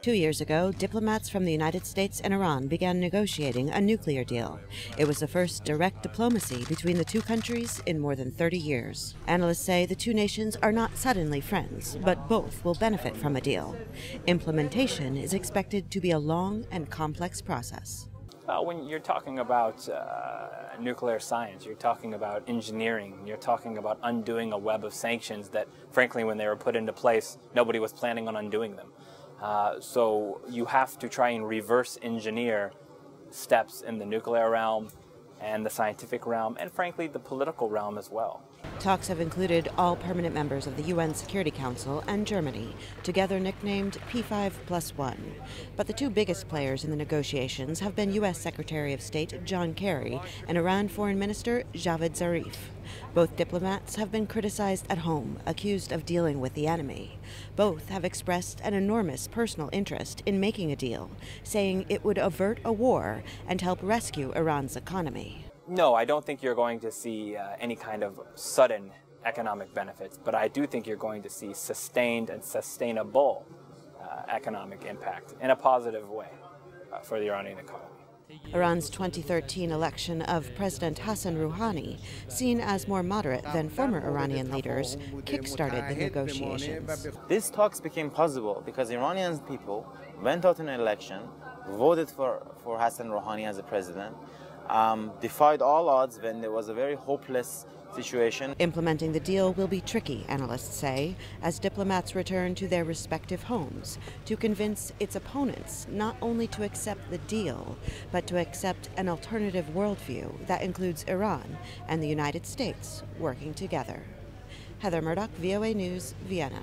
2 years ago, diplomats from the United States and Iran began negotiating a nuclear deal. It was the first direct diplomacy between the two countries in more than 30 years. Analysts say the two nations are not suddenly friends, but both will benefit from a deal. Implementation is expected to be a long and complex process. When you're talking about nuclear science, you're talking about engineering, you're talking about undoing a web of sanctions that, frankly, when they were put into place, nobody was planning on undoing them. So you have to try and reverse engineer steps in the nuclear realm and the scientific realm and, frankly, the political realm as well. Talks have included all permanent members of the UN Security Council and Germany, together nicknamed P5+1. But the two biggest players in the negotiations have been U.S. Secretary of State John Kerry and Iran Foreign Minister Javad Zarif. Both diplomats have been criticized at home, accused of dealing with the enemy. Both have expressed an enormous personal interest in making a deal, saying it would avert a war and help rescue Iran's economy. No, I don't think you're going to see any kind of sudden economic benefits, but I do think you're going to see sustained and sustainable economic impact in a positive way for the Iranian economy. Iran's 2013 election of President Hassan Rouhani, seen as more moderate than former Iranian leaders, kick-started the negotiations. These talks became possible because Iranian people went out in an election, voted for Hassan Rouhani as a president, defied all odds when there was a very hopeless situation. Implementing the deal will be tricky, analysts say, as diplomats return to their respective homes to convince its opponents not only to accept the deal, but to accept an alternative worldview that includes Iran and the United States working together. Heather Murdock, VOA News, Vienna.